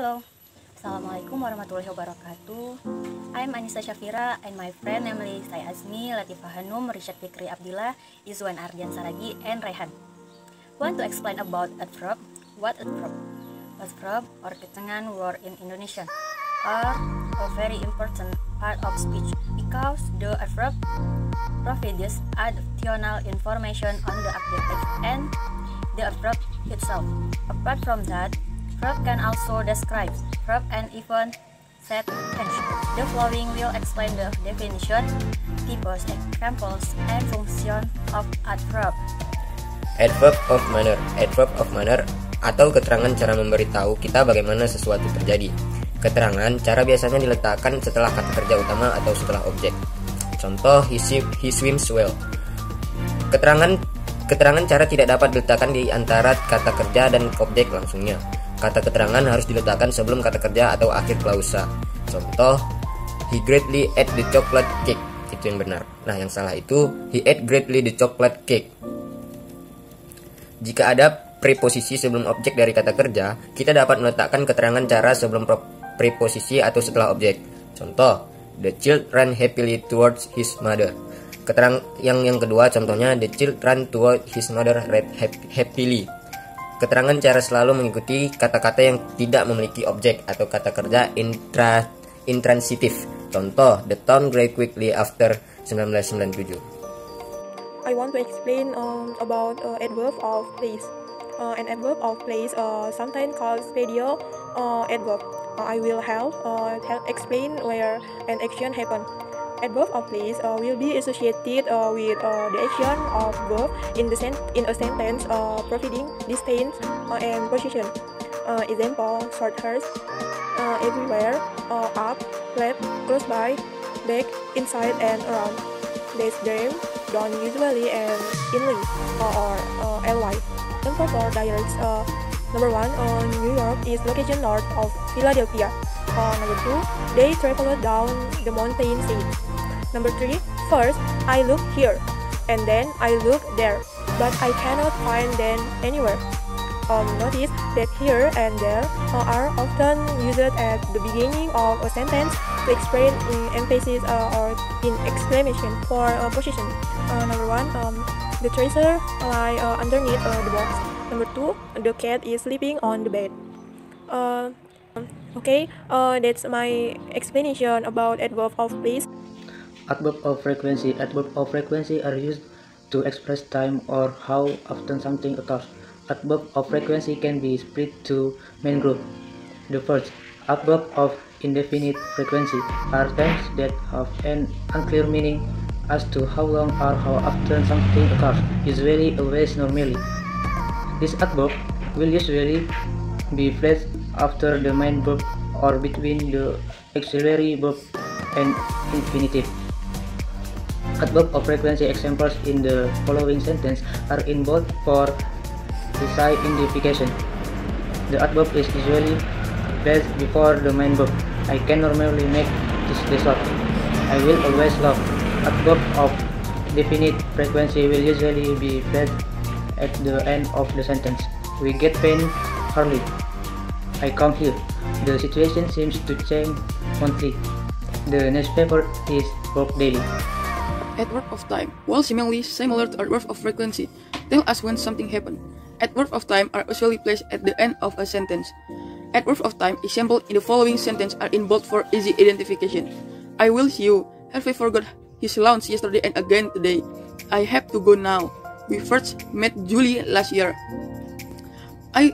Hello, Assalamualaikum warahmatullahi wabarakatuh. I'm Anissa Syafira and my friend namely saya Azmi, Latifah Hanum, Rishad Fikri Abdillah, Izwan Ardian Saragi, and Rehan. Want to explain about adverb? What adverb? Adverb or kecengan word in Indonesian are a very important part of speech because the adverb provides additional information on the adjective and the adverb itself. Apart from that, verb can also describe verb and even set tension. The following will explain the definition, types, examples, and function of adverb. Adverb of manner. Adverb of manner atau keterangan cara memberitahu kita bagaimana sesuatu terjadi. Keterangan cara biasanya diletakkan setelah kata kerja utama atau setelah objek. Contoh, he swims well. Keterangan cara tidak dapat diletakkan di antara kata kerja dan objek langsungnya. Kata keterangan harus diletakkan sebelum kata kerja atau akhir klausa. Contoh, he greatly ate the chocolate cake. Itu yang benar. Nah, yang salah itu he ate greatly the chocolate cake. Jika ada preposisi sebelum objek dari kata kerja, kita dapat meletakkan keterangan cara sebelum preposisi atau setelah objek. Contoh, the child ran happily towards his mother. Yang kedua contohnya, the child ran towards his mother happily. Keterangan cara selalu mengikuti kata-kata yang tidak memiliki objek atau kata kerja intransitif. Contoh, the town grew quickly after 1997. I want to explain about adverb of place. An adverb of place sometimes called spatial adverb. I will help explain where an action happened. Adverb of place will be associated with the action of verb in a sentence providing distance and position. Example: short hairs, everywhere, up, left, close by, back, inside, and around. These them done usually and inly or ly. Example for dialects. Number 1, New York is located north of Philadelphia. Number 2, they traveled down the mountain side. Number 3, first I look here, and then I look there, but I cannot find them anywhere. Notice that here and there are often used at the beginning of a sentence to explain emphasis or in exclamation for position. Number 1, the treasure lie underneath the box. Number 2, the cat is sleeping on the bed. Okay, that's my explanation about adverb of place. Adverb of frequency. Adverb of frequency are used to express time or how often something occurs. Adverb of frequency can be split to main group. The first, adverb of indefinite frequency, are terms that have an unclear meaning as to how long or how often something occurs, usually, always, normally. This adverb will usually be placed after the main verb or between the auxiliary verb and infinitive. Adverb of frequency examples in the following sentence are in bold for precise identification. The adverb is usually placed before the main verb. I can normally make this result. I will always love. Adverb of definite frequency will usually be placed at the end of the sentence. We get paid hourly. I come here. The situation seems to change monthly. The newspaper is broke daily. Adverb of time, while seemingly similar to adverb of frequency, tell us when something happened. Adverb of time are usually placed at the end of a sentence. Adverb of time example in the following sentence are in bold for easy identification. I will see you. Harvey forgot his lunch yesterday and again today. I have to go now. We first met Julie last year. I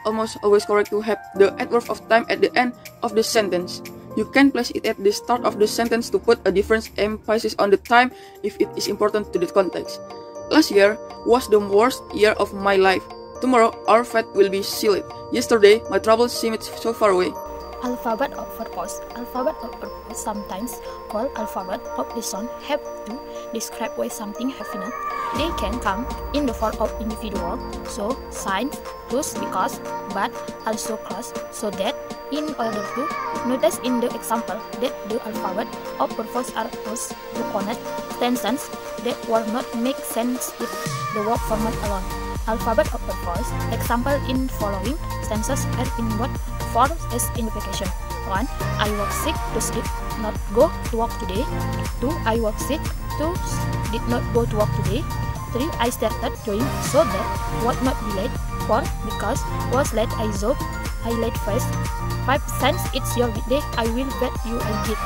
almost always correct to have the adverb of time at the end of the sentence. You can place it at the start of the sentence to put a different emphasis on the time if it is important to the context. Last year was the worst year of my life. Tomorrow our fate will be sealed. Yesterday my troubles seemed so far away. Alphabet of purpose. Alphabet of purpose, sometimes called alphabet of the sound, have to describe why something happened. They can come in the form of individual, so sign, thus, because, but, also clause, so that. In order to notice in the example that the alphabet of purpose are used to connect sentences that will not make sense if the word format alone. Alphabet of purpose example in following sentences are in both form as invocation. 1. I was sick to sleep, not go to work today. 2. I was sick to did not go to work today. 3. I started doing so that would not be late. 4. Because was late I late first. 5. Since it's your birthday, I will bet you a gift.